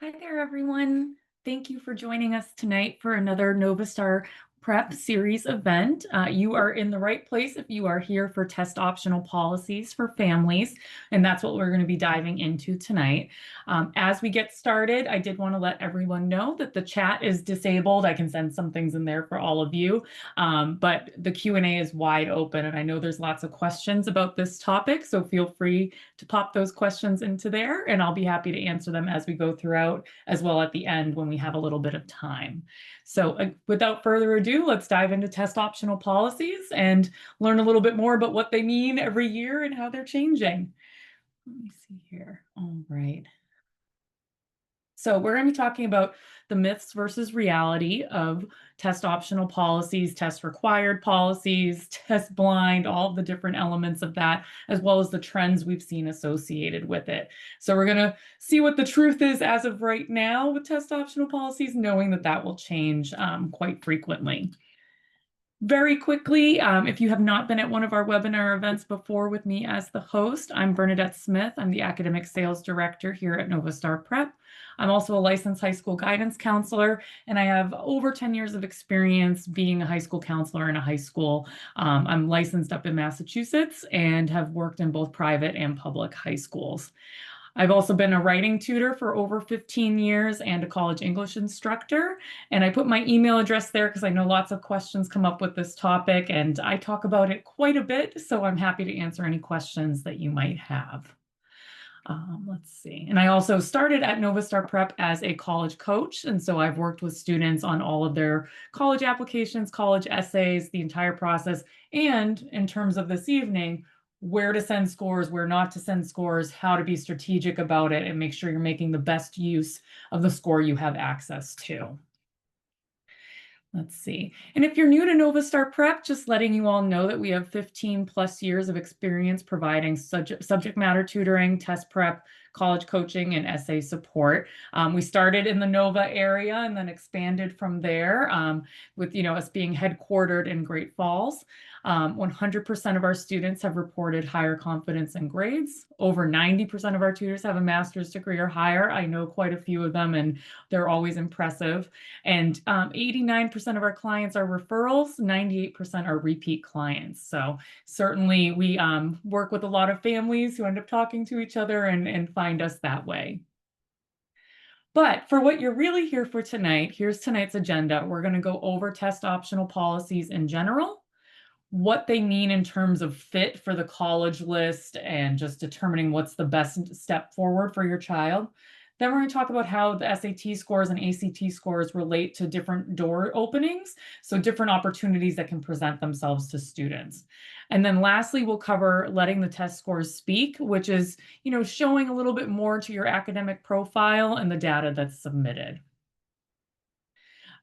Hi there, everyone. Thank you for joining us tonight for another Novastar Prep Series event. You are in the right place if you are here for test optional policies for families, and that's what we're going to be diving into tonight. As we get started, I did want to let everyone know that the chat is disabled. I can send some things in there for all of you, but the Q&A is wide open, and I know there's lots of questions about this topic, so feel free to pop those questions into there, and I'll be happy to answer them as we go throughout, as well at the end when we have a little bit of time. So without further ado, let's dive into test optional policies and learn a little bit more about what they mean every year and how they're changing. Let me see here. All right. So we're going to be talking about the myths versus reality of test optional policies, test required policies, test blind, all the different elements of that, as well as the trends we've seen associated with it. So we're going to see what the truth is as of right now with test optional policies, knowing that that will change quite frequently. Very quickly, if you have not been at one of our webinar events before with me as the host, I'm Bernadette Smith. I'm the Academic Sales Director here at Novastar Prep. I'm also a licensed high school guidance counselor, and I have over 10 years of experience being a high school counselor in a high school. I'm licensed up in Massachusetts and have worked in both private and public high schools. I've also been a writing tutor for over 15 years and a college English instructor. And I put my email address there because I know lots of questions come up with this topic and I talk about it quite a bit. So I'm happy to answer any questions that you might have. Let's see. And I also started at Novastar Prep as a college coach. And so I've worked with students on all of their college applications, college essays, the entire process. And in terms of this evening, where to send scores, where not to send scores, how to be strategic about it, and make sure you're making the best use of the score you have access to. Let's see. And if you're new to Novastar Prep, just letting you all know that we have 15 plus years of experience providing subject matter tutoring, test prep, college coaching, and essay support. We started in the Nova area and then expanded from there with us being headquartered in Great Falls. 100% of our students have reported higher confidence in grades. Over 90% of our tutors have a master's degree or higher. I know quite a few of them, and they're always impressive. And 89% of our clients are referrals, 98% are repeat clients. So certainly we work with a lot of families who end up talking to each other and find us that way. But for what you're really here for tonight, here's tonight's agenda. We're going to go over test optional policies in general, what they mean in terms of fit for the college list and just determining what's the best step forward for your child. Then we're going to talk about how the SAT scores and ACT scores relate to different door openings, so different opportunities that can present themselves to students. And then lastly, we'll cover letting the test scores speak, which is, showing a little bit more to your academic profile and the data that's submitted.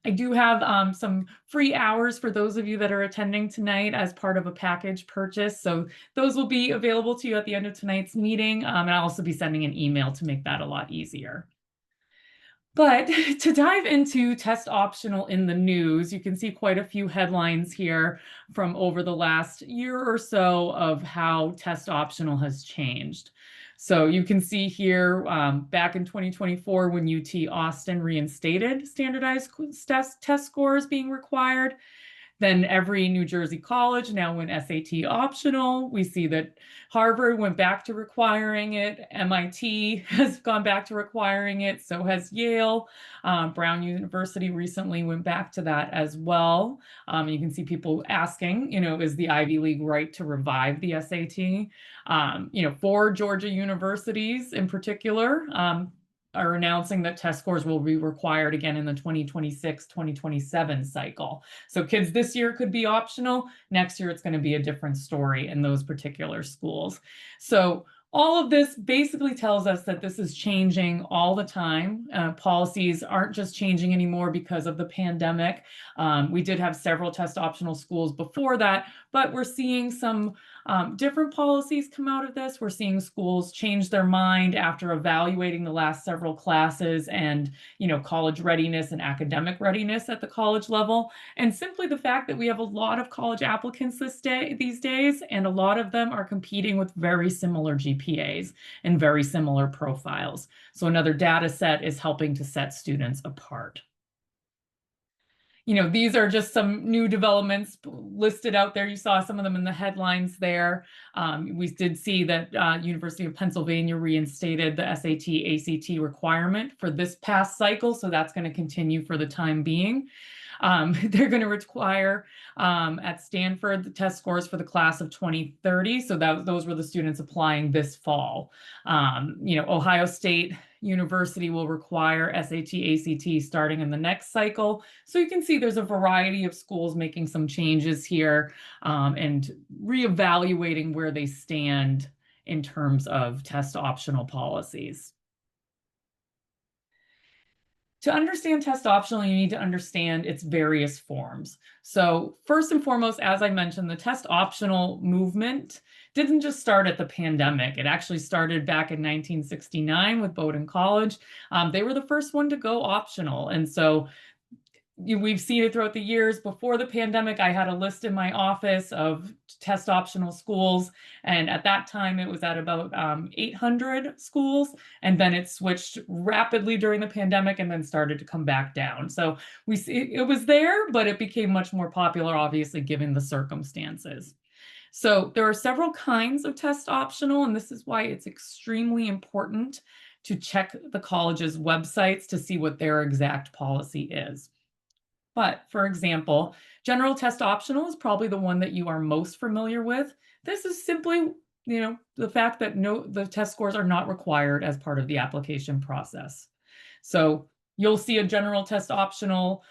I do have some free hours for those of you that are attending tonight as part of a package purchase. So those will be available to you at the end of tonight's meeting. And I'll also be sending an email to make that a lot easier. But to dive into test optional in the news, you can see quite a few headlines here from over the last year or so of how test optional has changed. So you can see here back in 2024 when UT Austin reinstated standardized test scores being required. Then every New Jersey college now went SAT optional. We see that Harvard went back to requiring it. MIT has gone back to requiring it. So has Yale. Brown University recently went back to that as well. You can see people asking, is the Ivy League right to revive the SAT? For Georgia universities in particular, are announcing that test scores will be required again in the 2026-2027 cycle. So kids this year could be optional. Next year, it's going to be a different story in those particular schools. So all of this basically tells us that this is changing all the time. Policies aren't just changing anymore because of the pandemic. We did have several test optional schools before that, but we're seeing some Different policies come out of this. We're seeing schools change their mind after evaluating the last several classes and, college readiness and academic readiness at the college level. And simply the fact that we have a lot of college applicants these days, and a lot of them are competing with very similar GPAs and very similar profiles. So another data set is helping to set students apart. These are just some new developments listed out there. You saw some of them in the headlines there. We did see that University of Pennsylvania reinstated the SAT, ACT requirement for this past cycle, so that's going to continue for the time being. They're going to require at Stanford the test scores for the class of 2030. So those were the students applying this fall. Ohio State University will require SAT, ACT starting in the next cycle. So you can see there's a variety of schools making some changes here and reevaluating where they stand in terms of test optional policies. To understand test optional, you need to understand its various forms. So first and foremost, as I mentioned, the test optional movement didn't just start at the pandemic. It actually started back in 1969 with Bowdoin College. They were the first one to go optional. And so we've seen it throughout the years. Before the pandemic, I had a list in my office of test optional schools. And at that time, it was at about 800 schools. And then it switched rapidly during the pandemic and then started to come back down. So we see it was there, but it became much more popular, obviously, given the circumstances. So there are several kinds of test optional, and this is why it's extremely important to check the college's websites to see what their exact policy is. But for example, general test optional is probably the one that you are most familiar with. This is simply, the fact that the test scores are not required as part of the application process. So you'll see a general test optional,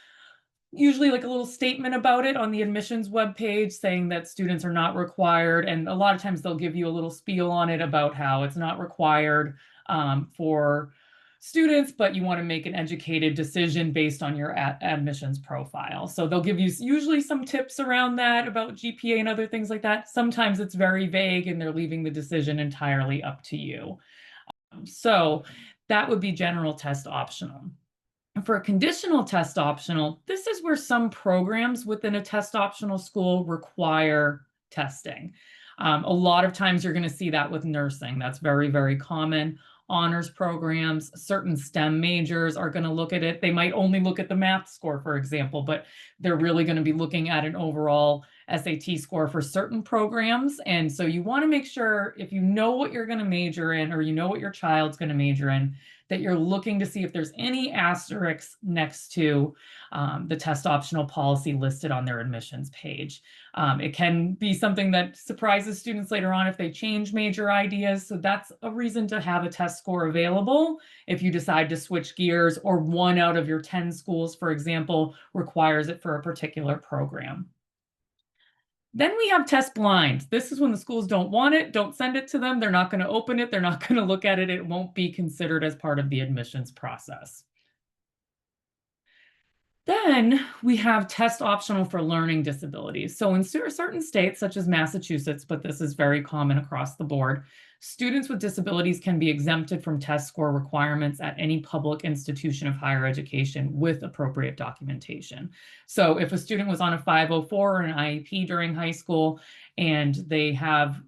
usually like a little statement about it on the admissions webpage saying that students are not required. And a lot of times they'll give you a little spiel on it about how it's not required for students, but you want to make an educated decision based on your admissions profile. So they'll give you usually some tips around that about GPA and other things like that. Sometimes it's very vague and they're leaving the decision entirely up to you. So that would be general test optional. For a conditional test optional, this is where some programs within a test optional school require testing. A lot of times you're going to see that with nursing. That's very, very common. Honors programs, certain STEM majors are going to look at it. They might only look at the math score, for example, but they're really going to be looking at an overall SAT score for certain programs. And so you want to make sure if you know what you're going to major in, or you know what your child's going to major in, that you're looking to see if there's any asterisks next to the test optional policy listed on their admissions page. It can be something that surprises students later on if they change major ideas. So that's a reason to have a test score available if you decide to switch gears, or 1 out of your 10 schools, for example, requires it for a particular program. Then we have test blind. This is when the schools don't want it, don't send it to them. They're not going to open it. They're not going to look at it. It won't be considered as part of the admissions process. Then we have test optional for learning disabilities. So in certain states, such as Massachusetts, but this is very common across the board, students with disabilities can be exempted from test score requirements at any public institution of higher education with appropriate documentation. So if a student was on a 504 or an IEP during high school and they have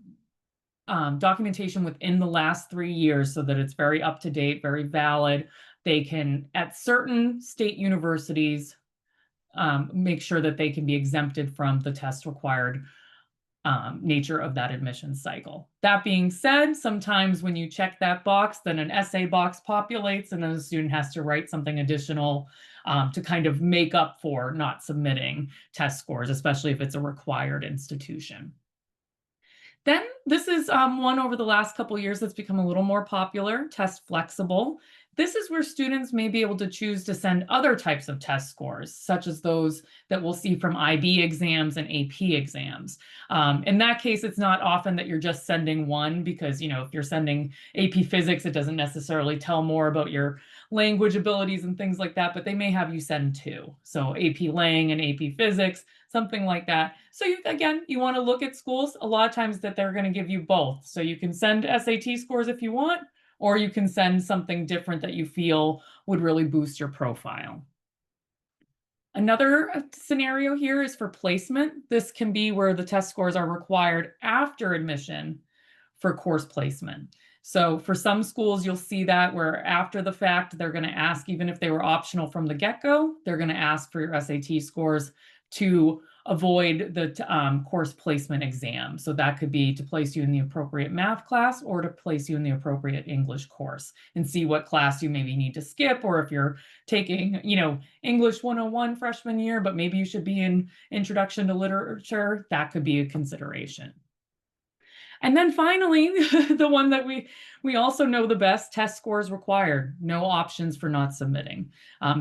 documentation within the last 3 years so that it's very up to date, very valid, they can, at certain state universities, make sure that they can be exempted from the test required nature of that admission cycle. That being said, sometimes when you check that box, then an essay box populates and then the student has to write something additional to kind of make up for not submitting test scores, especially if it's a required institution. Then This is one over the last couple years that's become a little more popular, Test Flexible. This is where students may be able to choose to send other types of test scores, such as those that we'll see from IB exams and AP exams. In that case, it's not often that you're just sending one because, if you're sending AP Physics, it doesn't necessarily tell more about your language abilities and things like that, but they may have you send two. So AP Lang and AP Physics, something like that. So you want to look at schools a lot of times that they're going to give you both. So you can send SAT scores if you want, or you can send something different that you feel would really boost your profile. Another scenario here is for placement. This can be where the test scores are required after admission for course placement. So for some schools, you'll see that where after the fact, they're going to ask, even if they were optional from the get-go, they're going to ask for your SAT scores to avoid the course placement exam. So that could be to place you in the appropriate math class or to place you in the appropriate English course and see what class you maybe need to skip, or if you're taking, English 101 freshman year, but maybe you should be in Introduction to Literature, that could be a consideration. And then finally, the one that we also know the best, test scores required, no options for not submitting.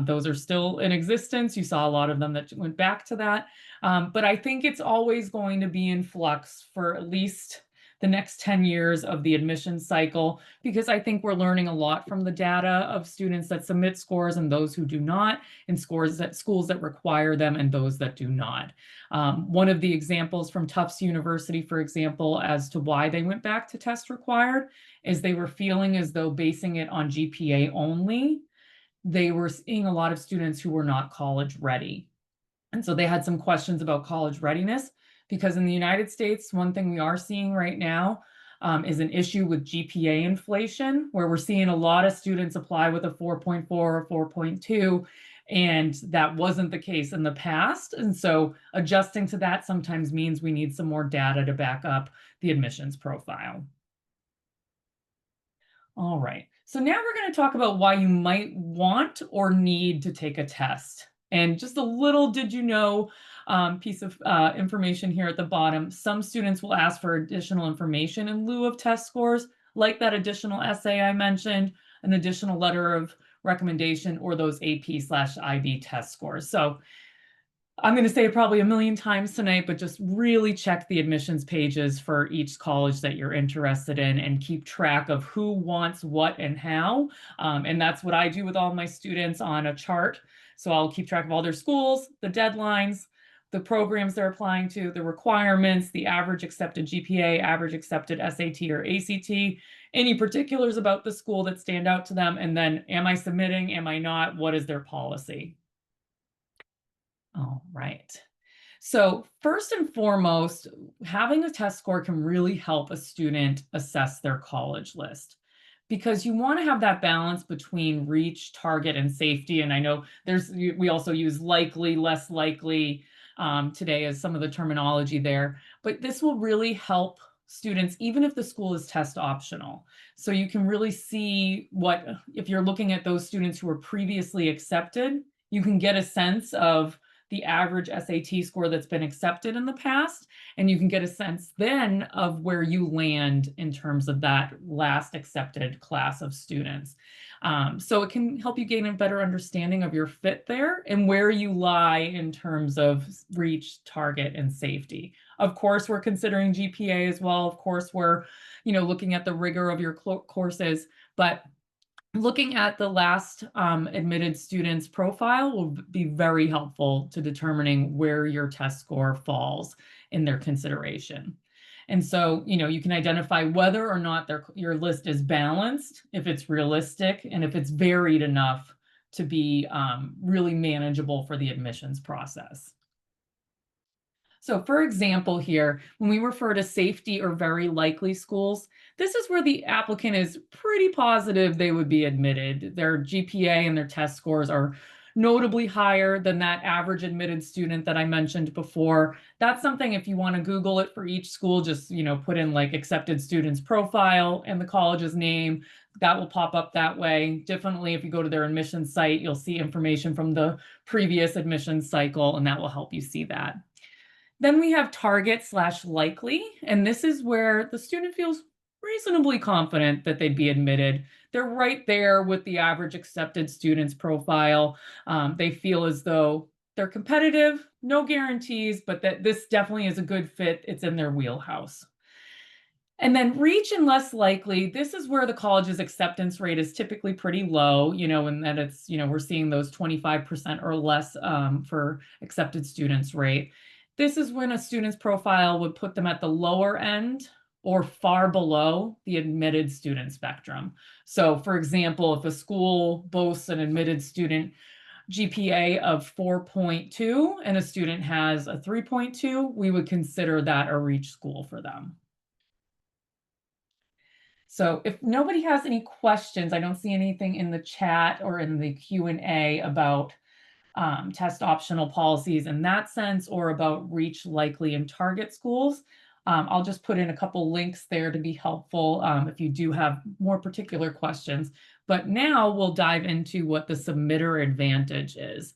Those are still in existence. You saw a lot of them that went back to that. But I think it's always going to be in flux for at least the next 10 years of the admission cycle, because I think we're learning a lot from the data of students that submit scores and those who do not, and schools that require them and those that do not. One of the examples from Tufts University, for example, as to why they went back to test required is they were feeling as though basing it on GPA only, they were seeing a lot of students who were not college ready. And so they had some questions about college readiness, because in the United States, one thing we are seeing right now is an issue with GPA inflation, where we're seeing a lot of students apply with a 4.4 or 4.2, and that wasn't the case in the past. And so adjusting to that sometimes means we need some more data to back up the admissions profile. All right, so now we're going to talk about why you might want or need to take a test. And just a little did you know piece of information here at the bottom. Some students will ask for additional information in lieu of test scores, like that additional essay I mentioned, an additional letter of recommendation, or those AP/IB test scores. So I'm going to say it probably a million times tonight, but just really check the admissions pages for each college that you're interested in and keep track of who wants what and how. And that's what I do with all my students on a chart. So I'll keep track of all their schools, the deadlines, the programs they're applying to, the requirements, the average accepted GPA, average accepted SAT or ACT, any particulars about the school that stand out to them, and then am I submitting, am I not, what is their policy? All right. So first and foremost, having a test score can really help a student assess their college list, because you want to have that balance between reach, target, and safety. And I know we also use likely, less likely today as some of the terminology there, but this will really help students, even if the school is test optional. So you can really see if you're looking at those students who were previously accepted, you can get a sense of the average SAT score that's been accepted in the past, and you can get a sense then of where you land in terms of that last accepted class of students. So it can help you gain a better understanding of your fit there and where you lie in terms of reach, target, and safety. Of course, we're considering GPA as well. Of course, we're looking at the rigor of your courses, but looking at the last admitted student's profile will be very helpful to determining where your test score falls in their consideration. And so, you can identify whether or not your list is balanced, if it's realistic, and if it's varied enough to be really manageable for the admissions process. So for example here, when we refer to safety or very likely schools, this is where the applicant is pretty positive they would be admitted. Their GPA and their test scores are notably higher than that average admitted student that I mentioned before. That's something, if you want to Google it for each school, just put in like accepted students profile and the college's name. That will pop up that way. Definitely, if you go to their admissions site, you'll see information from the previous admissions cycle, and that will help you see that. Then we have target/likely, and this is where the student feels reasonably confident that they'd be admitted. They're right there with the average accepted students profile. They feel as though they're competitive, no guarantees, but that this definitely is a good fit. It's in their wheelhouse. And then reach and less likely, this is where the college's acceptance rate is typically pretty low, and that it's, we're seeing those 25% or less for accepted students rate. This is when a student's profile would put them at the lower end or far below the admitted student spectrum. So for example, if a school boasts an admitted student GPA of 4.2 and a student has a 3.2, we would consider that a reach school for them. So if nobody has any questions, I don't see anything in the chat or in the Q&A about test optional policies in that sense, or about reach, likely, and target schools. I'll just put in a couple links there to be helpful if you do have more particular questions. But now we'll dive into what the submitter advantage is.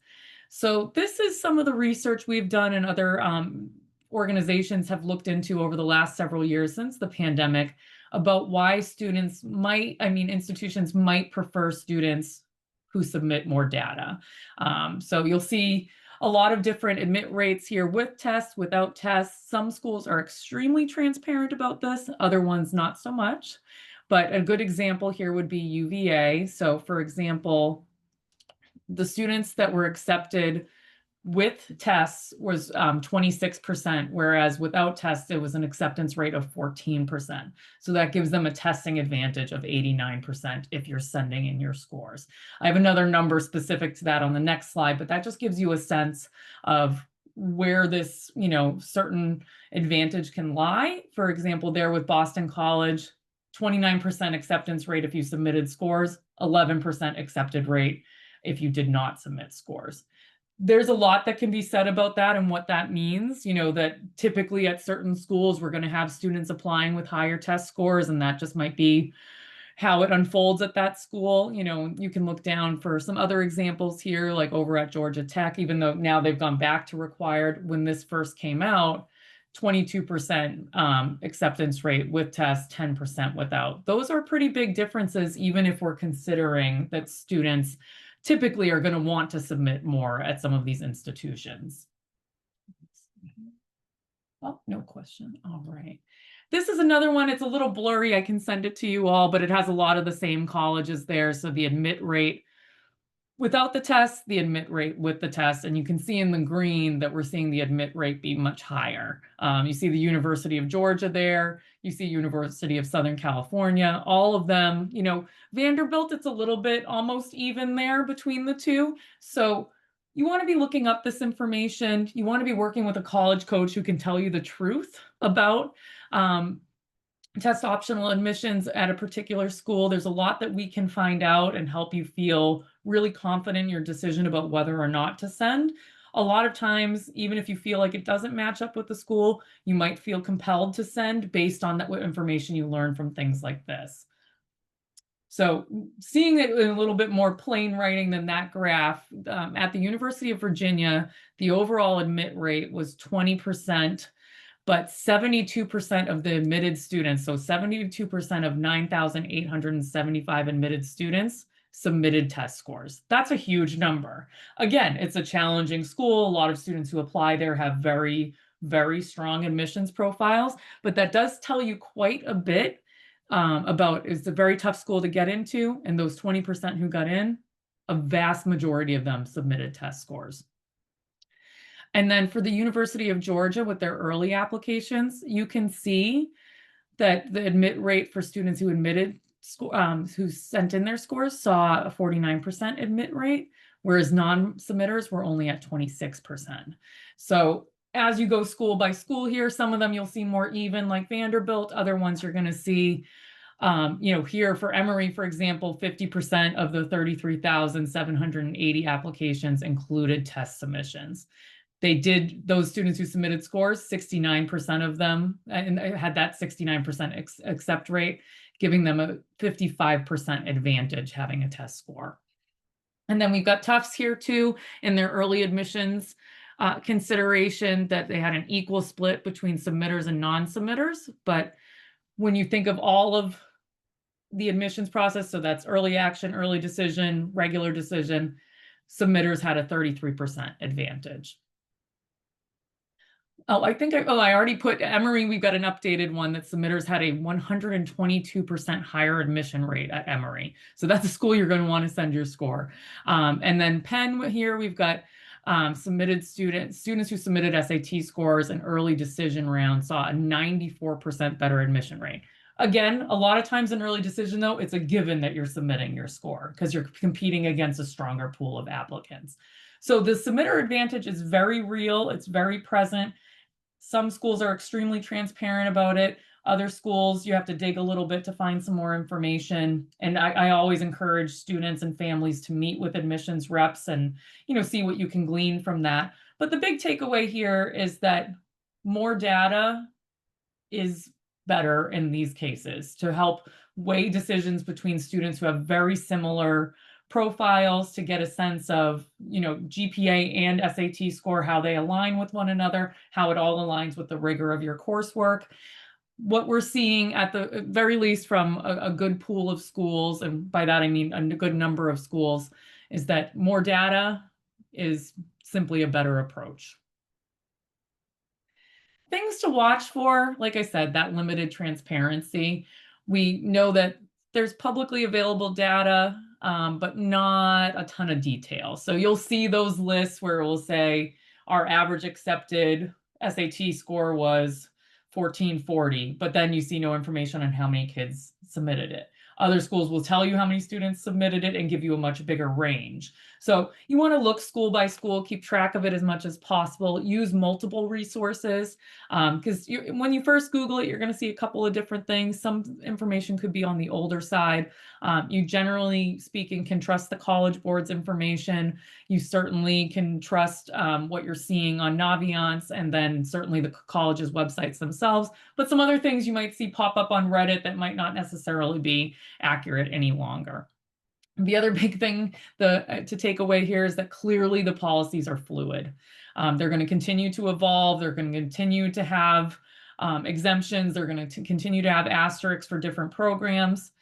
So this is some of the research we've done and other organizations have looked into over the last several years since the pandemic about why institutions might prefer students who submit more data. So you'll see a lot of different admit rates here with tests, without tests. Some schools are extremely transparent about this, other ones not so much. But a good example here would be UVA. So for example, the students that were accepted with tests was 26%, whereas without tests, it was an acceptance rate of 14%. So that gives them a testing advantage of 89% if you're sending in your scores. I have another number specific to that on the next slide, but that just gives you a sense of where this, certain advantage can lie. For example, there with Boston College, 29% acceptance rate if you submitted scores, 11% accepted rate if you did not submit scores. There's a lot that can be said about that and what that means, that typically at certain schools, we're going to have students applying with higher test scores, and that just might be how it unfolds at that school. You can look down for some other examples here, like over at Georgia Tech, even though now they've gone back to required. When this first came out, 22% acceptance rate with tests, 10% without. Those are pretty big differences, even if we're considering that students typically are going to want to submit more at some of these institutions. Oh, no question. All right. This is another one. It's a little blurry. I can send it to you all, but it has a lot of the same colleges there. So the admit rate without the test, the admit rate with the test, and you can see in the green that we're seeing the admit rate be much higher. You see the University of Georgia there, you see University of Southern California, all of them, Vanderbilt, it's a little bit almost even there between the two. So you want to be looking up this information. You want to be working with a college coach who can tell you the truth about test optional admissions at a particular school. There's a lot that we can find out and help you feel really confident in your decision about whether or not to send. A lot of times, even if you feel like it doesn't match up with the school, you might feel compelled to send based on that information you learn from things like this. So seeing it in a little bit more plain writing than that graph, at the University of Virginia, the overall admit rate was 20%. But 72% of the admitted students, so 72% of 9,875 admitted students submitted test scores. That's a huge number. Again, it's a challenging school. A lot of students who apply there have very, very strong admissions profiles, but that does tell you quite a bit about it's a very tough school to get into, and those 20% who got in, a vast majority of them submitted test scores. And then for the University of Georgia with their early applications, you can see that the admit rate for students who who sent in their scores saw a 49% admit rate, whereas non-submitters were only at 26%. So as you go school by school here, some of them you'll see more even, like Vanderbilt. Other ones you're going to see, here for Emory, for example, 50% of the 33,780 applications included test submissions. Those students who submitted scores, 69% of them, and had that 69% accept rate, giving them a 55% advantage having a test score. And then we've got Tufts here too in their early admissions. consideration that they had an equal split between submitters and non-submitters. But when you think of all of the admissions process, so that's early action, early decision, regular decision, submitters had a 33% advantage. Oh, I already put Emory. We've got an updated one that submitters had a 122% higher admission rate at Emory. So that's a school you're going to want to send your score. And then Penn here, we've got submitted students who submitted SAT scores and early decision round saw a 94% better admission rate. Again, a lot of times in early decision, though, it's a given that you're submitting your score because you're competing against a stronger pool of applicants. So the submitter advantage is very real. It's very present. Some schools are extremely transparent about it. Other schools, you have to dig a little bit to find some more information. And I always encourage students and families to meet with admissions reps and, see what you can glean from that. But the big takeaway here is that more data is better in these cases to help weigh decisions between students who have very similar profiles, to get a sense of, GPA and SAT score, how they align with one another, how it all aligns with the rigor of your coursework. What we're seeing at the very least from a good pool of schools, and by that I mean a good number of schools, is that more data is simply a better approach. Things to watch for, like I said, that limited transparency. We know that there's publicly available data, but not a ton of detail. So you'll see those lists where it will say our average accepted SAT score was 1440, but then you see no information on how many kids submitted it. Other schools will tell you how many students submitted it and give you a much bigger range. So you want to look school by school, keep track of it as much as possible, use multiple resources, because when you first Google it, you're going to see a couple of different things. Some information could be on the older side. You generally speaking can trust the College Board's information. You certainly can trust what you're seeing on Naviance, and then certainly the college's websites themselves. But some other things you might see pop up on Reddit that might not necessarily be accurate any longer. The other big thing to take away here is that clearly the policies are fluid. They're going to continue to evolve. They're going to continue to have exemptions. They're going to continue to have asterisks for different programs.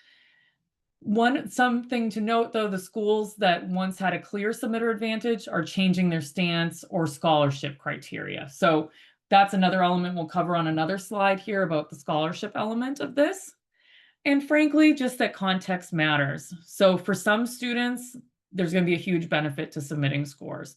Something to note, though, the schools that once had a clear submitter advantage are changing their stance or scholarship criteria. So that's another element we'll cover on another slide here about the scholarship element of this. And frankly, just that context matters. So for some students, there's going to be a huge benefit to submitting scores.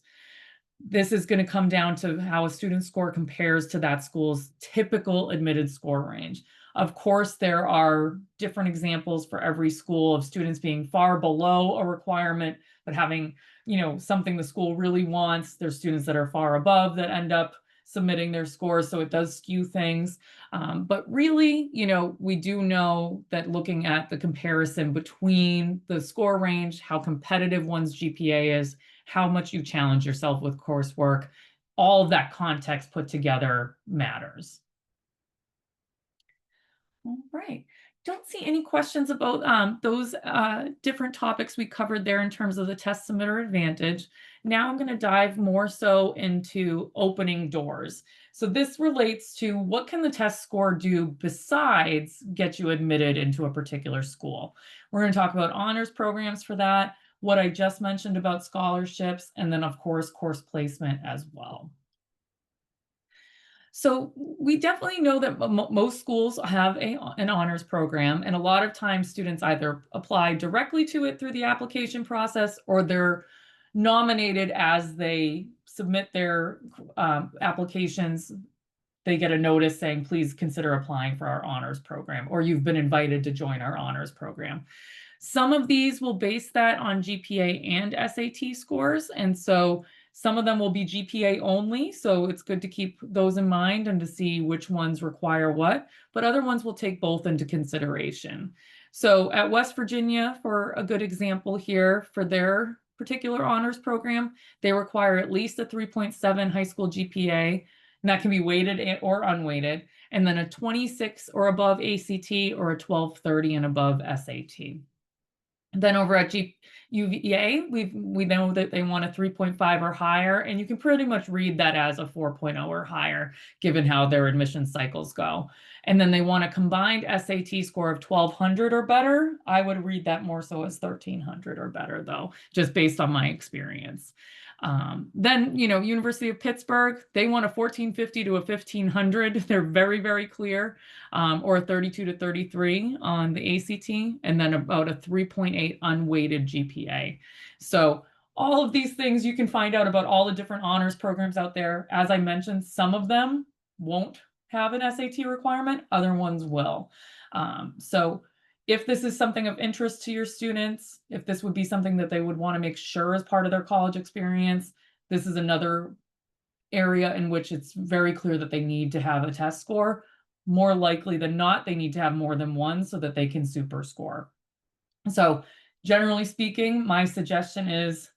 This is going to come down to how a student's score compares to that school's typical admitted score range. Of course, there are different examples for every school of students being far below a requirement, but having, something the school really wants. There's students that are far above that end up submitting their scores, so it does skew things. But really, we do know that looking at the comparison between the score range, how competitive one's GPA is, how much you challenge yourself with coursework, all of that context put together matters. All right. Don't see any questions about those different topics we covered there in terms of the test submitter advantage. Now I'm going to dive more so into opening doors. So this relates to what can the test score do besides get you admitted into a particular school. We're going to talk about honors programs for that, what I just mentioned about scholarships, and then of course course placement as well. So we definitely know that most schools have an honors program, and a lot of times students either apply directly to it through the application process, or they're nominated as they submit their applications. They get a notice saying, please consider applying for our honors program, or you've been invited to join our honors program. Some of these will base that on GPA and SAT scores, and so some of them will be GPA only, so it's good to keep those in mind and to see which ones require what, but other ones will take both into consideration. So at West Virginia, for a good example here, for their particular honors program, they require at least a 3.7 high school GPA, and that can be weighted or unweighted, and then a 26 or above ACT or a 1230 and above SAT. Then over at UVA, we know that they want a 3.5 or higher, and you can pretty much read that as a 4.0 or higher, given how their admission cycles go. And then they want a combined SAT score of 1200 or better. I would read that more so as 1300 or better, though, just based on my experience. Then, University of Pittsburgh, they want a 1450 to a 1500. They're very, very clear, or a 32 to 33 on the ACT, and then about a 3.8 unweighted GPA. So all of these things you can find out about all the different honors programs out there. As I mentioned, some of them won't have an SAT requirement, other ones will. So if this is something of interest to your students, if this would be something that they would want to make sure as part of their college experience, this is another area in which it's very clear that they need to have a test score. More likely than not, they need to have more than one so that they can super score. So generally speaking, my suggestion is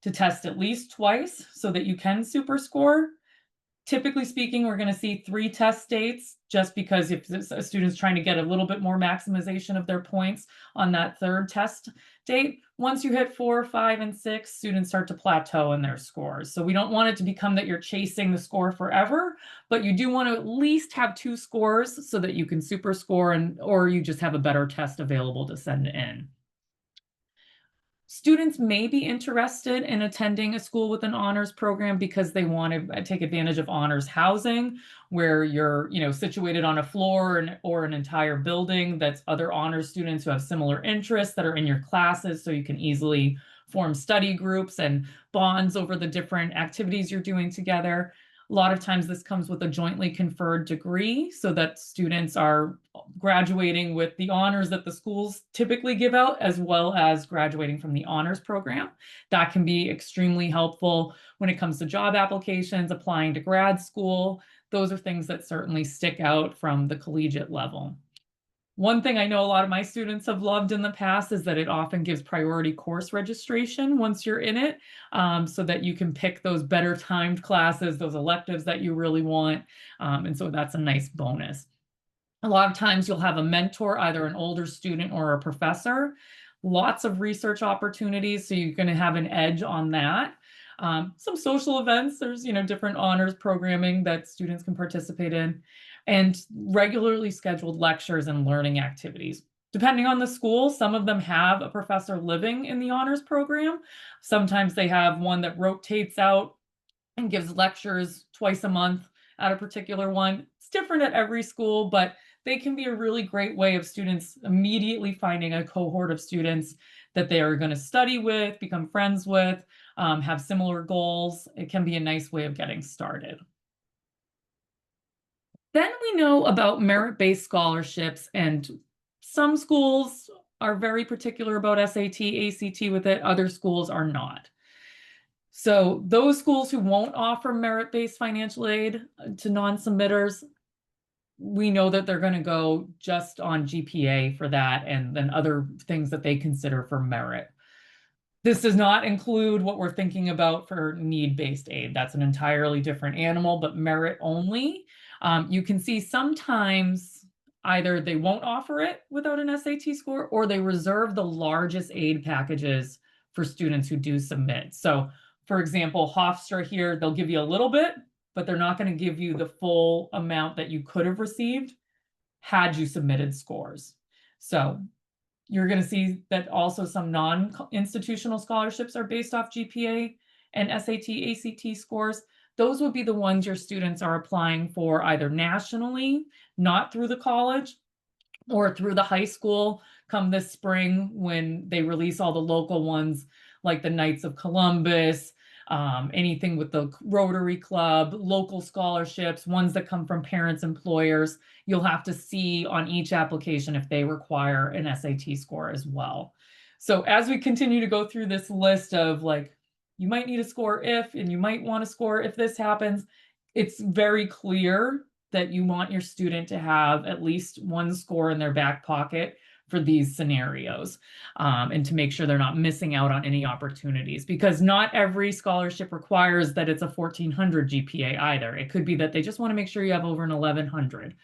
to test at least twice so that you can super score. Typically speaking, we're going to see 3 test dates, just because if a student's trying to get a little bit more maximization of their points on that 3rd test date, once you hit 4, 5, and 6, students start to plateau in their scores. So we don't want it to become that you're chasing the score forever, but you do want to at least have 2 scores so that you can super score, or you just have a better test available to send in. Students may be interested in attending a school with an honors program because they want to take advantage of honors housing, where you're, situated on a floor or an entire building that's other honors students who have similar interests that are in your classes, so you can easily form study groups and bonds over the different activities you're doing together. A lot of times this comes with a jointly conferred degree so that students are graduating with the honors that the schools typically give out, as well as graduating from the honors program. That can be extremely helpful when it comes to job applications, applying to grad school. Those are things that certainly stick out from the collegiate level. One thing I know a lot of my students have loved in the past is that it often gives priority course registration once you're in it, so that you can pick those better timed classes, those electives that you really want. And so that's a nice bonus. A lot of times you'll have a mentor, either an older student or a professor. Lots of research opportunities, so you're going to have an edge on that. Some social events, there's different honors programming that students can participate in, and regularly scheduled lectures and learning activities. Depending on the school, some of them have a professor living in the honors program. Sometimes they have one that rotates out and gives lectures twice a month at a particular one. It's different at every school, but they can be a really great way of students immediately finding a cohort of students that they are going to study with, become friends with, have similar goals. It can be a nice way of getting started. Then we know about merit-based scholarships, and some schools are very particular about SAT, ACT with it. Other schools are not. So those schools who won't offer merit-based financial aid to non-submitters, we know that they're going to go just on GPA for that, and then other things that they consider for merit. This does not include what we're thinking about for need-based aid. That's an entirely different animal, but merit only. You can see sometimes either they won't offer it without an SAT score, or they reserve the largest aid packages for students who do submit. So for example, Hofstra here, they'll give you a little bit, but they're not going to give you the full amount that you could have received had you submitted scores. So you're going to see that also some non-institutional scholarships are based off GPA and SAT, ACT scores. Those would be the ones your students are applying for either nationally, not through the college, or through the high school come this spring when they release all the local ones like the Knights of Columbus, anything with the Rotary Club, local scholarships, ones that come from parents, employers. You'll have to see on each application if they require an SAT score as well. So as we continue to go through this list of you might need a score if, and you might want to score if this happens, it's very clear that you want your student to have at least one score in their back pocket for these scenarios, and to make sure they're not missing out on any opportunities, because not every scholarship requires that it's a 1400 GPA either. It could be that they just want to make sure you have over an 1100.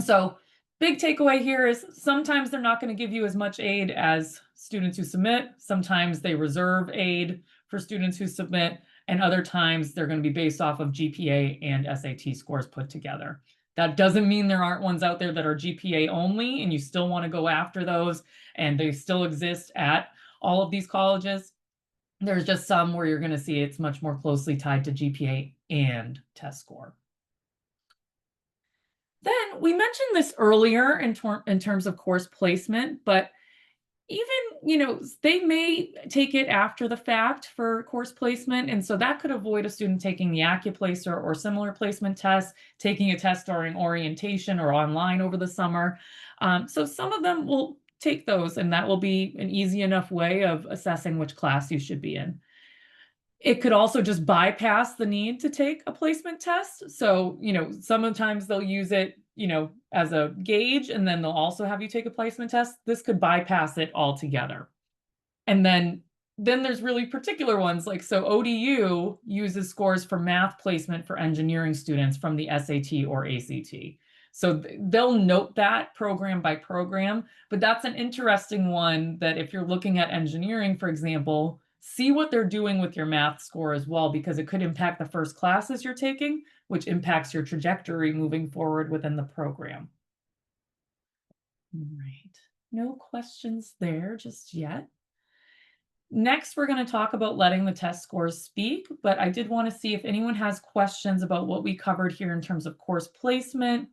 So Big takeaway here is sometimes they're not going to give you as much aid as students who submit. Sometimes they reserve aid for students who submit, and other times they're going to be based off of GPA and SAT scores put together. That doesn't mean there aren't ones out there that are GPA only, and you still want to go after those, and they still exist at all of these colleges. There's just some where you're going to see it's much more closely tied to GPA and test score. Then we mentioned this earlier in terms of course placement, but even, they may take it after the fact for course placement. And so that could avoid a student taking the AccuPlacer or similar placement tests, taking a test during orientation or online over the summer. So some of them will take those, and that will be an easy enough way of assessing which class you should be in. It could also just bypass the need to take a placement test. So, sometimes they'll use it, as a gauge, and then they'll also have you take a placement test. This could bypass it altogether. And then there's really particular ones like, so ODU uses scores for math placement for engineering students from the SAT or ACT. So they'll note that program by program, but that's an interesting one that if you're looking at engineering, for example, see what they're doing with your math score as well, because it could impact the first classes you're taking, which impacts your trajectory moving forward within the program. All right, no questions there just yet. Next, we're going to talk about letting the test scores speak, but I did want to see if anyone has questions about what we covered here in terms of course placement,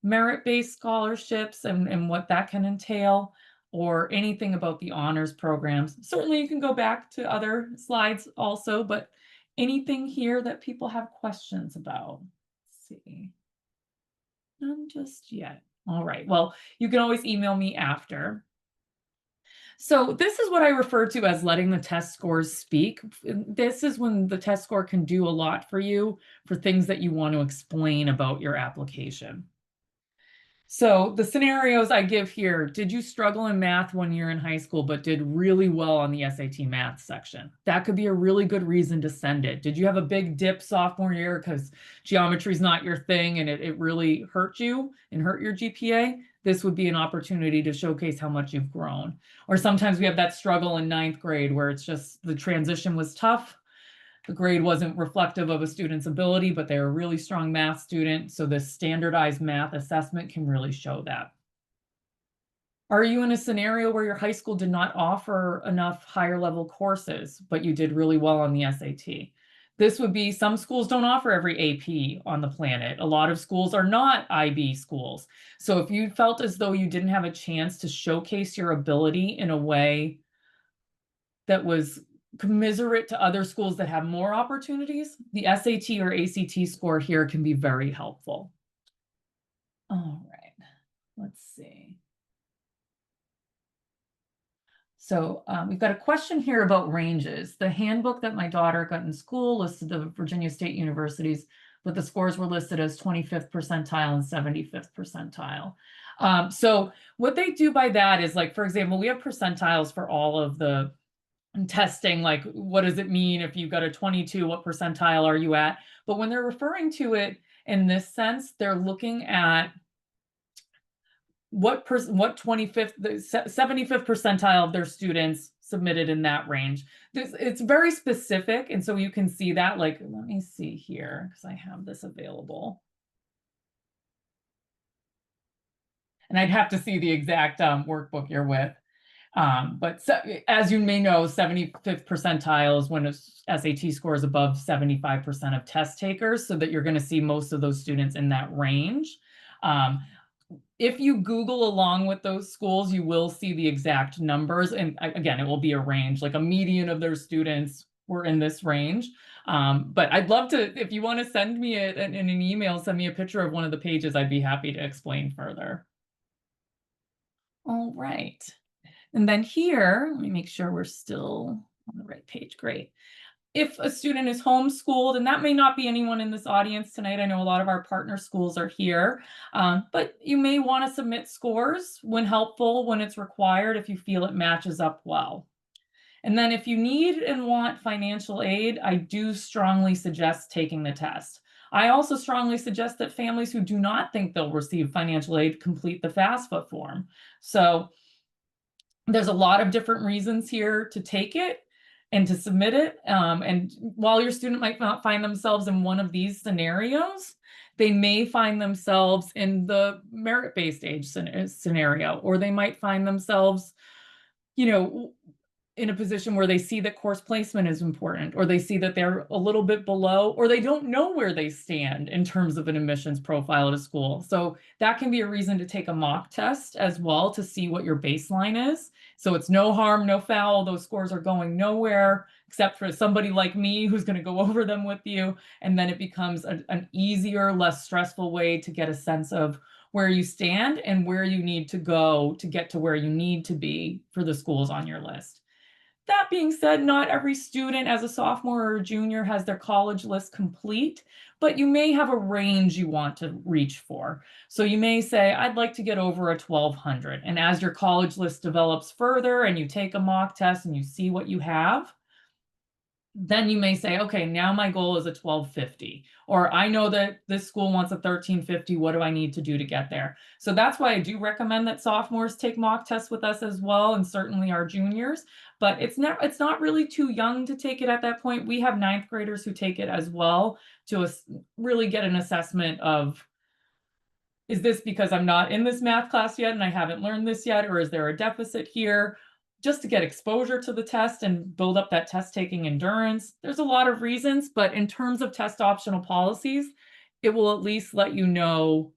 merit-based scholarships, and what that can entail, or anything about the honors programs. Certainly you can go back to other slides also, but anything here that people have questions about? Let's see. None just yet. All right, well, you can always email me after. So this is what I refer to as letting the test scores speak. This is when the test score can do a lot for you for things that you want to explain about your application. So the scenarios I give here: did you struggle in math one year in high school, but did really well on the SAT math section? That could be a really good reason to send it. Did you have a big dip sophomore year because geometry is not your thing and it really hurt you and hurt your GPA? This would be an opportunity to showcase how much you've grown. Or sometimes we have that struggle in 9th grade where it's just the transition was tough. The grade wasn't reflective of a student's ability, but they're a really strong math student. So this standardized math assessment can really show that. Are you in a scenario where your high school did not offer enough higher level courses, but you did really well on the SAT? This would be, some schools don't offer every AP on the planet. A lot of schools are not IB schools. So if you felt as though you didn't have a chance to showcase your ability in a way that was commiserate to other schools that have more opportunities, the SAT or ACT score here can be very helpful. All right, let's see. So we've got a question here about ranges. The handbook that my daughter got in school listed the Virginia State universities, but the scores were listed as 25th percentile and 75th percentile. So what they do by that is, like, for example, we have percentiles for all of the testing, like what does it mean if you've got a 22, what percentile are you at? But when they're referring to it in this sense, they're looking at what 25th, the 75th percentile of their students submitted in that range. It's very specific, and so you can see that. Like, let me see here because I have this available. And I'd have to see the exact workbook you're with. But as you may know, 75th percentile is when a SAT score is above 75% of test takers, so that you're going to see most of those students in that range. If you Google along with those schools, you will see the exact numbers. And again, it will be a range, like a median of their students were in this range. But I'd love to, if you want to send me it in an email, send me a picture of one of the pages, I'd be happy to explain further. All right. And then here, let me make sure we're still on the right page. Great. If a student is homeschooled, and that may not be anyone in this audience tonight, I know a lot of our partner schools are here, but you may want to submit scores when helpful, when it's required, if you feel it matches up well. And then if you need and want financial aid, I do strongly suggest taking the test. I also strongly suggest that families who do not think they'll receive financial aid complete the FAFSA form. So there's a lot of different reasons here to take it and to submit it. And while your student might not find themselves in one of these scenarios, they may find themselves in the merit-based age scenario, or they might find themselves, you know, in a position where they see that course placement is important, or they see that they're a little bit below, or they don't know where they stand in terms of an admissions profile at a school. So that can be a reason to take a mock test as well to see what your baseline is. So it's no harm, no foul. Those scores are going nowhere except for somebody like me who's going to go over them with you. And then it becomes an easier, less stressful way to get a sense of where you stand and where you need to go to get to where you need to be for the schools on your list. That being said, not every student as a sophomore or a junior has their college list complete, but you may have a range you want to reach for. So you may say, I'd like to get over a 1200. And as your college list develops further and you take a mock test and you see what you have, then you may say, okay, now my goal is a 1250, or I know that this school wants a 1350. What do I need to do to get there? So that's why I do recommend that sophomores take mock tests with us as well, and certainly our juniors, but it's not really too young to take it at that point. We have ninth graders who take it as well to really get an assessment of, is this because I'm not in this math class yet and I haven't learned this yet, or is there a deficit here? Just to get exposure to the test and build up that test taking endurance. There's a lot of reasons, but in terms of test optional policies, it will at least let you know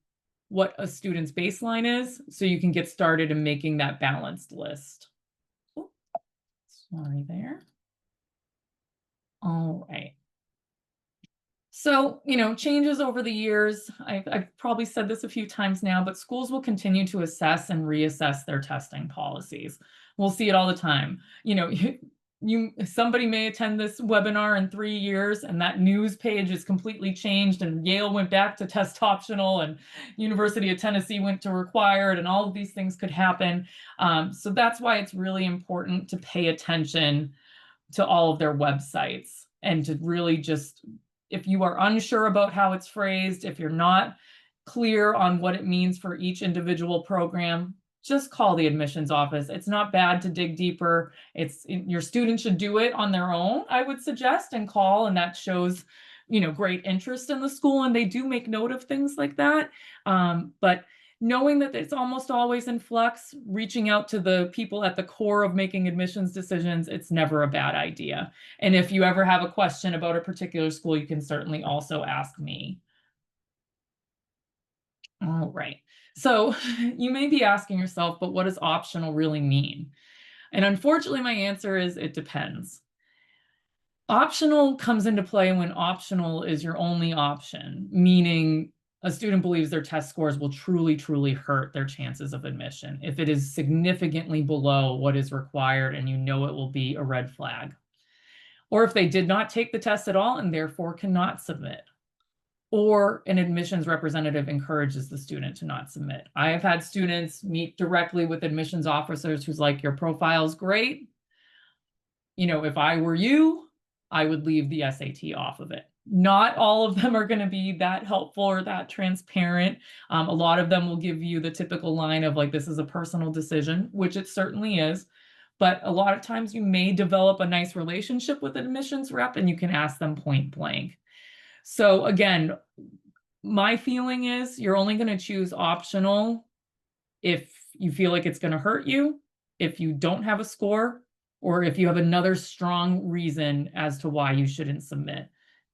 what a student's baseline is so you can get started in making that balanced list. Oops, sorry there. All right. So, changes over the years, I've probably said this a few times now, but schools will continue to assess and reassess their testing policies. We'll see it all the time. Somebody may attend this webinar in 3 years and that news page is completely changed and Yale went back to test optional and University of Tennessee went to required, and all of these things could happen. So that's why it's really important to pay attention to all of their websites and to really just, if you are unsure about how it's phrased, if you're not clear on what it means for each individual program, just call the admissions office. It's not bad to dig deeper. Your students should do it on their own, I would suggest, and call, and that shows, great interest in the school, and they do make note of things like that. But knowing that it's almost always in flux, reaching out to the people at the core of making admissions decisions, it's never a bad idea. And if you ever have a question about a particular school, you can certainly also ask me. All right. So you may be asking yourself, but what does optional really mean? And unfortunately, my answer is it depends. Optional comes into play when optional is your only option, meaning a student believes their test scores will truly, truly hurt their chances of admission. If it is significantly below what is required and it will be a red flag. Or if they did not take the test at all and therefore cannot submit. Or an admissions representative encourages the student to not submit. I have had students meet directly with admissions officers who's like, your profile's great. If I were you, I would leave the SAT off of it. Not all of them are going to be that helpful or that transparent. A lot of them will give you the typical line of like, this is a personal decision, which it certainly is. But a lot of times you may develop a nice relationship with an admissions rep and you can ask them point blank. So again, my feeling is you're only going to choose optional if you feel like it's going to hurt you, if you don't have a score, or if you have another strong reason as to why you shouldn't submit.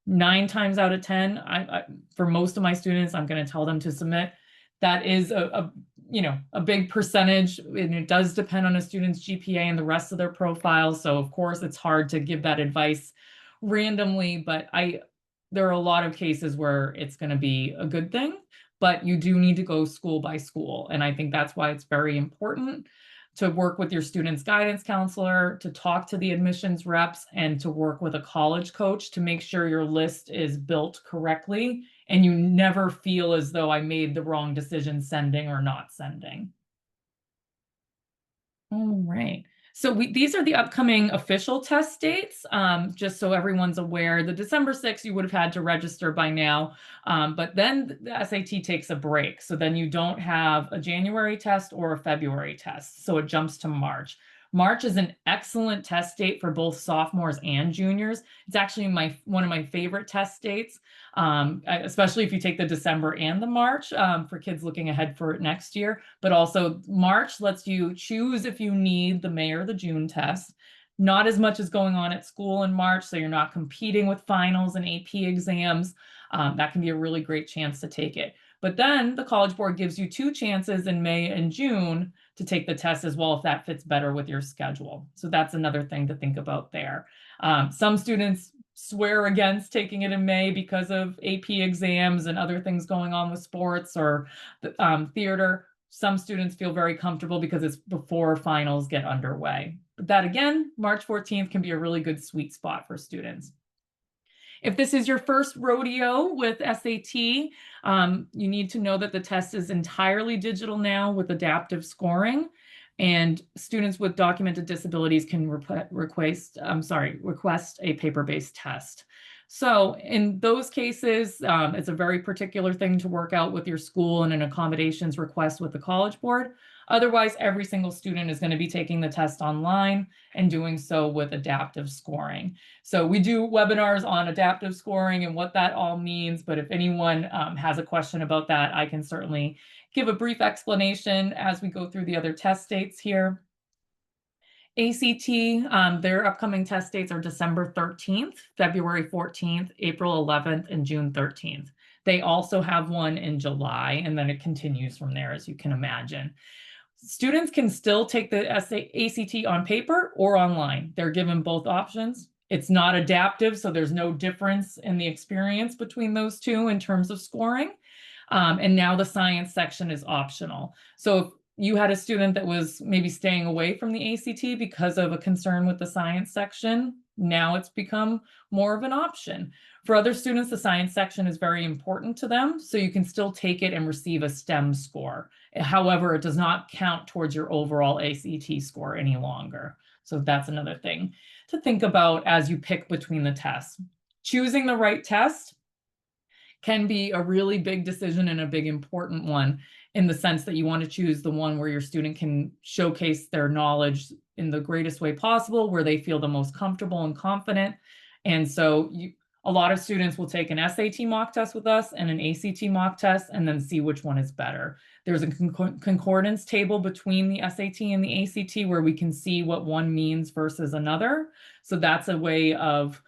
9 times out of 10, for most of my students, I'm going to tell them to submit. That is a big percentage, and it does depend on a student's GPA and the rest of their profile. So of course, it's hard to give that advice randomly, but there are a lot of cases where it's going to be a good thing, but you do need to go school by school. And I think that's why it's very important to work with your student's guidance counselor, to talk to the admissions reps, and to work with a college coach to make sure your list is built correctly and you never feel as though I made the wrong decision sending or not sending. All right. So these are the upcoming official test dates, just so everyone's aware. The December 6th, you would have had to register by now, but then the SAT takes a break. So then you don't have a January test or a February test. So it jumps to March. March is an excellent test date for both sophomores and juniors. It's actually one of my favorite test dates, especially if you take the December and the March for kids looking ahead for next year. But also March lets you choose if you need the May or the June test. Not as much is going on at school in March, so you're not competing with finals and AP exams. That can be a really great chance to take it. But then the College Board gives you 2 chances in May and June to take the test as well if that fits better with your schedule. So that's another thing to think about there. Some students swear against taking it in May because of AP exams and other things going on with sports or theater. Some students feel very comfortable because it's before finals get underway. But that again, March 14th can be a really good sweet spot for students. If this is your first rodeo with SAT, you need to know that the test is entirely digital now with adaptive scoring, and students with documented disabilities can request a paper-based test. So in those cases, it's a very particular thing to work out with your school and an accommodations request with the College Board. Otherwise, every single student is going to be taking the test online and doing so with adaptive scoring. So we do webinars on adaptive scoring and what that all means, but if anyone has a question about that, I can certainly give a brief explanation as we go through the other test dates here. ACT, their upcoming test dates are December 13th, February 14th, April 11th, and June 13th. They also have one in July, and then it continues from there, as you can imagine. Students can still take the ACT on paper or online. They're given both options. It's not adaptive, so there's no difference in the experience between those two in terms of scoring. And now the science section is optional. So if you had a student that was maybe staying away from the ACT because of a concern with the science section, now it's become more of an option. For other students, the science section is very important to them, so you can still take it and receive a STEM score. However, it does not count towards your overall ACT score any longer. So that's another thing to think about as you pick between the tests. Choosing the right test can be a really big decision and a big important one in the sense that you want to choose the one where your student can showcase their knowledge in the greatest way possible, where they feel the most comfortable and confident. And so a lot of students will take an SAT mock test with us and an ACT mock test and then see which one is better. There's a concordance table between the SAT and the ACT where we can see what one means versus another. So that's a way of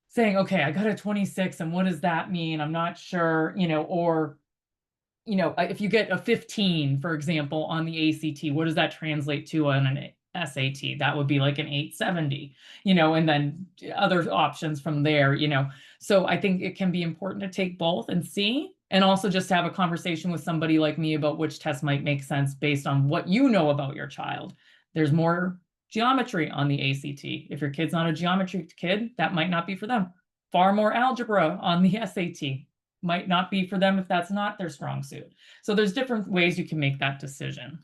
saying, okay, I got a 26 and what does that mean? I'm not sure, or, if you get a 15, for example, on the ACT, what does that translate to on an SAT? That would be like an 870, and then other options from there, So I think it can be important to take both and see, and also just have a conversation with somebody like me about which test might make sense based on what you know about your child. There's more geometry on the ACT. If your kid's not a geometry kid, that might not be for them. Far more algebra on the SAT. Might not be for them if that's not their strong suit. So there's different ways you can make that decision.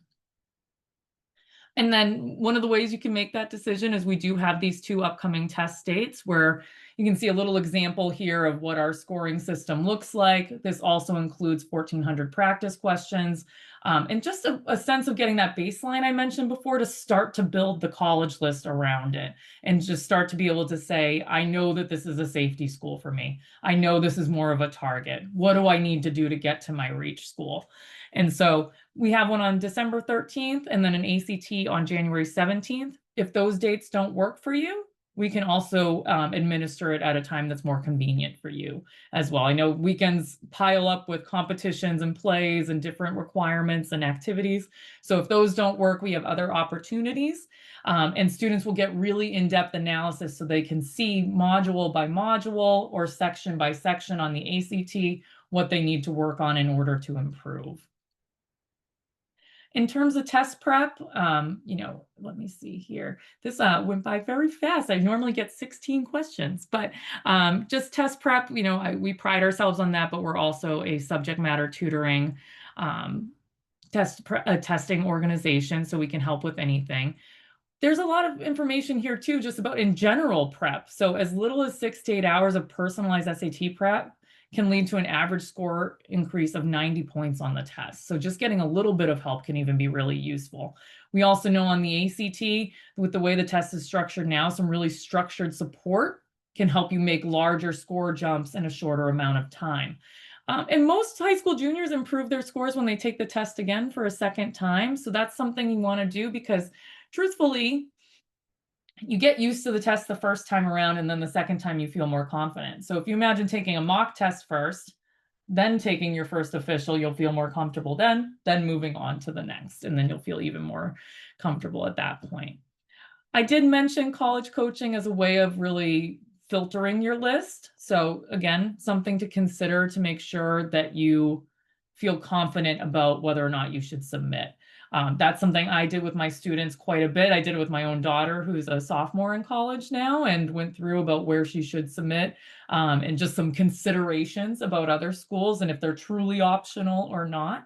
And then one of the ways you can make that decision is we do have these 2 upcoming test dates where you can see a little example here of what our scoring system looks like. This also includes 1,400 practice questions and just a sense of getting that baseline I mentioned before to start to build the college list around it and just start to be able to say, I know that this is a safety school for me. I know this is more of a target. What do I need to do to get to my reach school? And so we have one on December 13th and then an ACT on January 17th. If those dates don't work for you, we can also administer it at a time that's more convenient for you as well. I know weekends pile up with competitions and plays and different requirements and activities. So if those don't work, we have other opportunities. And students will get really in-depth analysis so they can see module by module or section by section on the ACT what they need to work on in order to improve. In terms of test prep, let me see here. This went by very fast. I normally get 16 questions, but just test prep, we pride ourselves on that, but we're also a subject matter tutoring testing organization, so we can help with anything. There's a lot of information here too, just about in general prep. So as little as 6 to 8 hours of personalized SAT prep can lead to an average score increase of 90 points on the test. So just getting a little bit of help can even be really useful. We also know on the ACT, with the way the test is structured now, some really structured support can help you make larger score jumps in a shorter amount of time. And most high school juniors improve their scores when they take the test again for a second time. So that's something you want to do because truthfully, you get used to the test the first time around, and then the second time you feel more confident. So if you imagine taking a mock test first, then taking your first official, you'll feel more comfortable then moving on to the next, and then you'll feel even more comfortable at that point. I did mention college coaching as a way of really filtering your list. So again, something to consider to make sure that you feel confident about whether or not you should submit. That's something I did with my students quite a bit. I did it with my own daughter, who's a sophomore in college now, and went through about where she should submit, and just some considerations about other schools and if they're truly optional or not.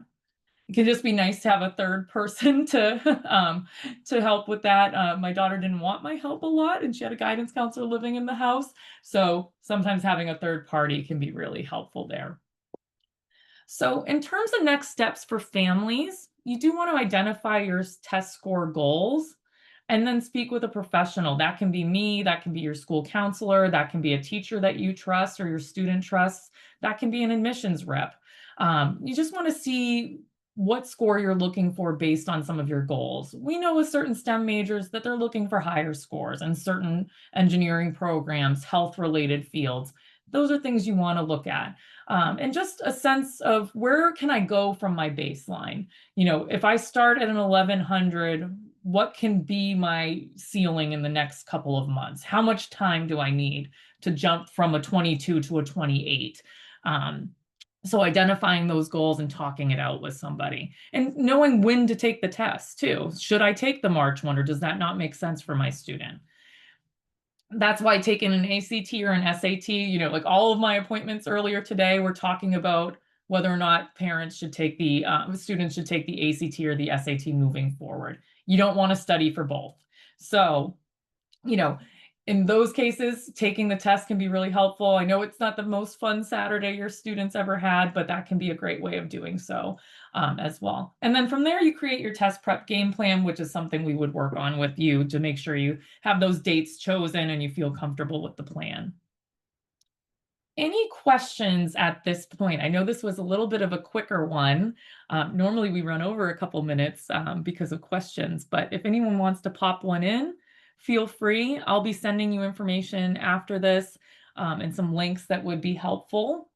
It can just be nice to have a third person to help with that. My daughter didn't want my help a lot, and she had a guidance counselor living in the house. So sometimes having a third party can be really helpful there. So in terms of next steps for families, you do want to identify your test score goals and then speak with a professional. That can be me, that can be your school counselor, that can be a teacher that you trust or your student trusts, that can be an admissions rep. You just want to see what score you're looking for based on some of your goals. We know with certain STEM majors that they're looking for higher scores, and certain engineering programs, health related fields. Those are things you want to look at. And just a sense of where can I go from my baseline? You know, if I start at an 1100, what can be my ceiling in the next couple of months? How much time do I need to jump from a 22 to a 28? So identifying those goals and talking it out with somebody and knowing when to take the test too. Should I take the March one, or does that not make sense for my student? That's why taking an ACT or an SAT, you know, like all of my appointments earlier today, we're talking about whether or not parents should take the students should take the ACT or the SAT moving forward. You don't want to study for both. So, you know, in those cases, taking the test can be really helpful. I know it's not the most fun Saturday your students ever had, but that can be a great way of doing so as well. And then from there, you create your test prep game plan, which is something we would work on with you to make sure you have those dates chosen and you feel comfortable with the plan. Any questions at this point? I know this was a little bit of a quicker one. Normally we run over a couple minutes because of questions, but if anyone wants to pop one in, feel free. I'll be sending you information after this and some links that would be helpful.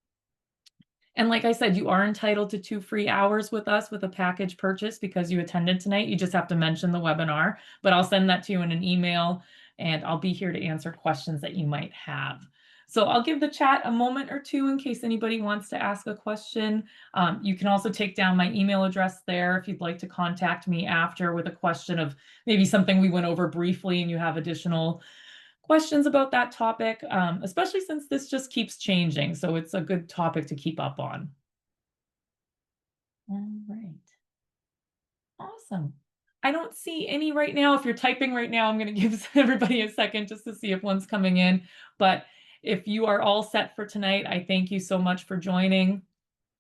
And like I said, you are entitled to 2 free hours with us with a package purchase because you attended tonight. You just have to mention the webinar, but I'll send that to you in an email, and I'll be here to answer questions that you might have. So I'll give the chat a moment or two in case anybody wants to ask a question. You can also take down my email address there if you'd like to contact me after with a question of maybe something we went over briefly and you have additional questions about that topic, especially since this just keeps changing. So it's a good topic to keep up on. All right. Awesome. I don't see any right now. If you're typing right now, I'm going to give everybody a second just to see if one's coming in. But if you are all set for tonight, I thank you so much for joining.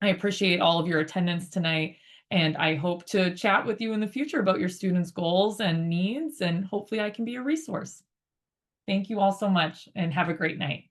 I appreciate all of your attendance tonight, and I hope to chat with you in the future about your students' goals and needs, and hopefully I can be a resource. Thank you all so much, and have a great night.